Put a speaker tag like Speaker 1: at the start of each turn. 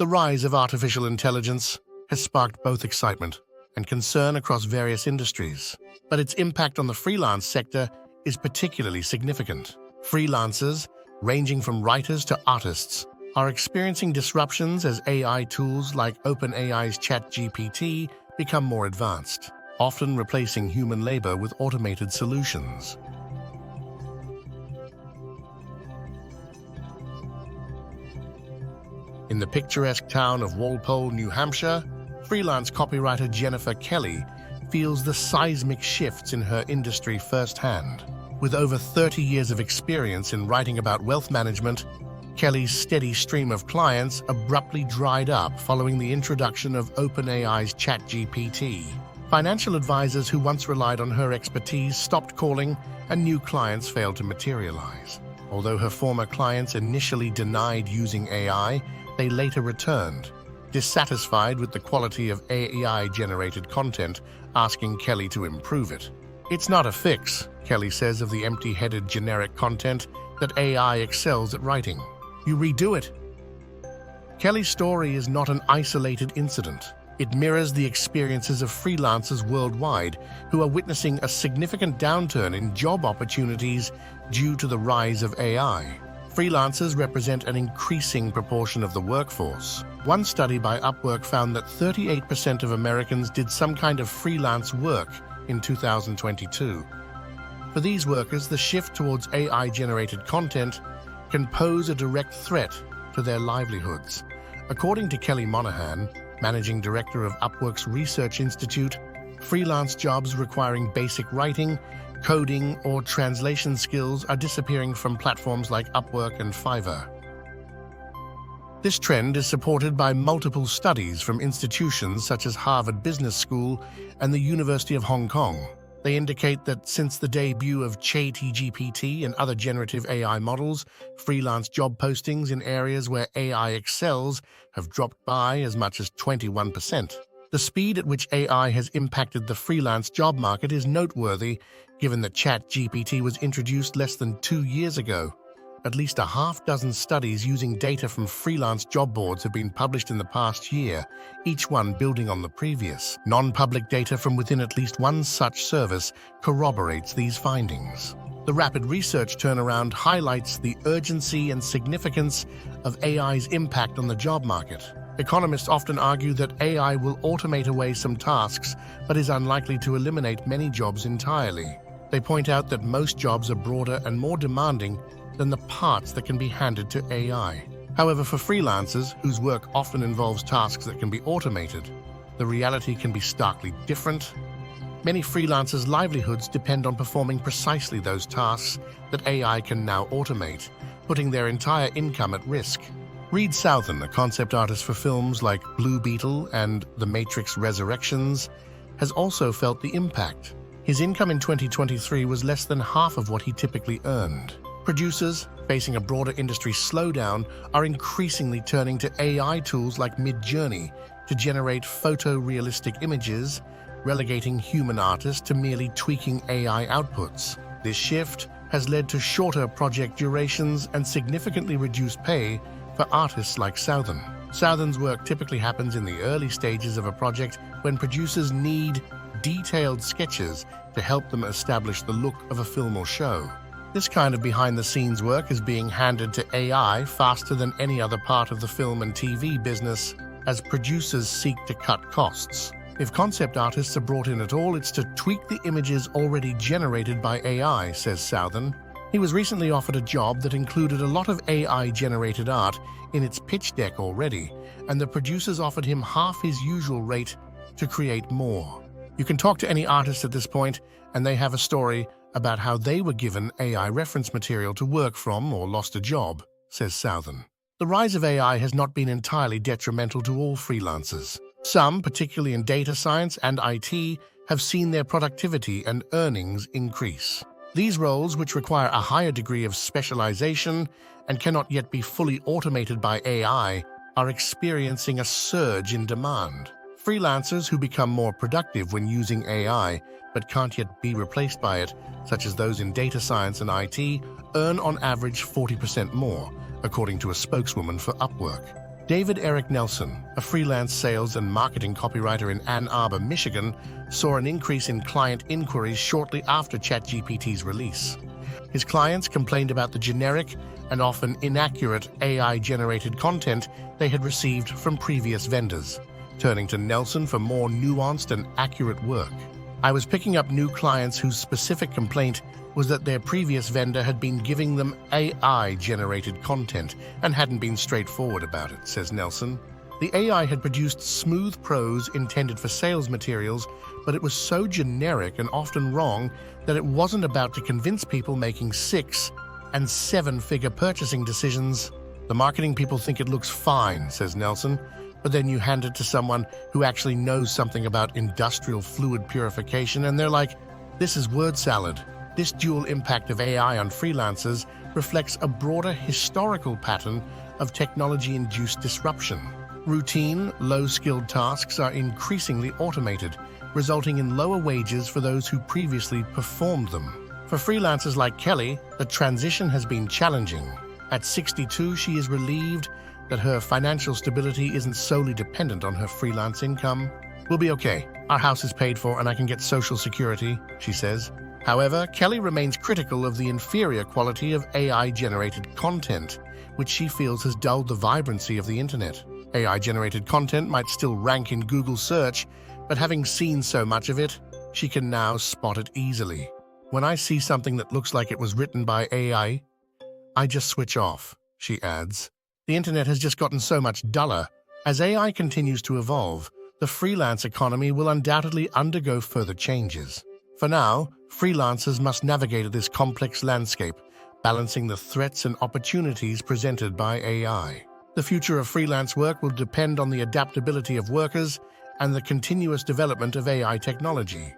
Speaker 1: The rise of artificial intelligence has sparked both excitement and concern across various industries, but its impact on the freelance sector is particularly significant. Freelancers, ranging from writers to artists, are experiencing disruptions as AI tools like OpenAI's ChatGPT become more advanced, often replacing human labor with automated solutions. In the picturesque town of Walpole, New Hampshire, freelance copywriter Jennifer Kelly feels the seismic shifts in her industry firsthand. With over 30 years of experience in writing about wealth management, Kelly's steady stream of clients abruptly dried up following the introduction of OpenAI's ChatGPT. Financial advisors who once relied on her expertise stopped calling, and new clients failed to materialize. Although her former clients initially denied using AI, they later returned, dissatisfied with the quality of AI-generated content, asking Kelly to improve it. "It's not a fix," Kelly says of the empty-headed generic content that AI excels at writing. "You redo it." Kelly's story is not an isolated incident. It mirrors the experiences of freelancers worldwide who are witnessing a significant downturn in job opportunities due to the rise of AI. Freelancers represent an increasing proportion of the workforce. One study by Upwork found that 38% of Americans did some kind of freelance work in 2022. For these workers, the shift towards AI-generated content can pose a direct threat to their livelihoods. According to Kelly Monahan, managing director of Upwork's Research Institute, freelance jobs requiring basic writing, coding, or translation skills are disappearing from platforms like Upwork and Fiverr. This trend is supported by multiple studies from institutions such as Harvard Business School and the University of Hong Kong. They indicate that since the debut of ChatGPT and other generative AI models, freelance job postings in areas where AI excels have dropped by as much as 21%. The speed at which AI has impacted the freelance job market is noteworthy, given that ChatGPT was introduced less than 2 years ago. At least a half-dozen studies using data from freelance job boards have been published in the past year, each one building on the previous. Non-public data from within at least one such service corroborates these findings. The rapid research turnaround highlights the urgency and significance of AI's impact on the job market. Economists often argue that AI will automate away some tasks, but is unlikely to eliminate many jobs entirely. They point out that most jobs are broader and more demanding than the parts that can be handed to AI. However, for freelancers, whose work often involves tasks that can be automated, the reality can be starkly different. Many freelancers' livelihoods depend on performing precisely those tasks that AI can now automate, putting their entire income at risk. Reed Southern, a concept artist for films like Blue Beetle and The Matrix Resurrections, has also felt the impact. His income in 2023 was less than half of what he typically earned. Producers, facing a broader industry slowdown, are increasingly turning to AI tools like Midjourney to generate photorealistic images, relegating human artists to merely tweaking AI outputs. This shift has led to shorter project durations and significantly reduced pay for artists like Southern. Southern's work typically happens in the early stages of a project when producers need detailed sketches to help them establish the look of a film or show. This kind of behind-the-scenes work is being handed to AI faster than any other part of the film and TV business, as producers seek to cut costs. If concept artists are brought in at all, it's to tweak the images already generated by AI, says Southern. He was recently offered a job that included a lot of AI-generated art in its pitch deck already, and the producers offered him half his usual rate to create more. You can talk to any artist at this point, and they have a story about how they were given AI reference material to work from or lost a job, says Southern. The rise of AI has not been entirely detrimental to all freelancers. Some, particularly in data science and IT, have seen their productivity and earnings increase. These roles, which require a higher degree of specialization and cannot yet be fully automated by AI, are experiencing a surge in demand. Freelancers who become more productive when using AI but can't yet be replaced by it, such as those in data science and IT, earn on average 40% more, according to a spokeswoman for Upwork. David Eric Nelson, a freelance sales and marketing copywriter in Ann Arbor, Michigan, saw an increase in client inquiries shortly after ChatGPT's release. His clients complained about the generic and often inaccurate AI-generated content they had received from previous vendors, turning to Nelson for more nuanced and accurate work. "I was picking up new clients whose specific complaint was that their previous vendor had been giving them AI-generated content and hadn't been straightforward about it," says Nelson. "The AI had produced smooth prose intended for sales materials, but it was so generic and often wrong that it wasn't about to convince people making 6- and 7-figure purchasing decisions. The marketing people think it looks fine," says Nelson, "but then you hand it to someone who actually knows something about industrial fluid purification and they're like, this is word salad." This dual impact of AI on freelancers reflects a broader historical pattern of technology-induced disruption. Routine, low-skilled tasks are increasingly automated, resulting in lower wages for those who previously performed them. For freelancers like Kelly, the transition has been challenging. At 62, she is relieved that her financial stability isn't solely dependent on her freelance income. "We'll be okay. Our house is paid for and I can get Social Security," she says. However, Kelly remains critical of the inferior quality of AI-generated content, which she feels has dulled the vibrancy of the internet. AI-generated content might still rank in Google search, but having seen so much of it, she can now spot it easily. "When I see something that looks like it was written by AI, I just switch off," she adds. The internet has just gotten so much duller. As AI continues to evolve, the freelance economy will undoubtedly undergo further changes. For now, freelancers must navigate this complex landscape, balancing the threats and opportunities presented by AI. The future of freelance work will depend on the adaptability of workers and the continuous development of AI technology.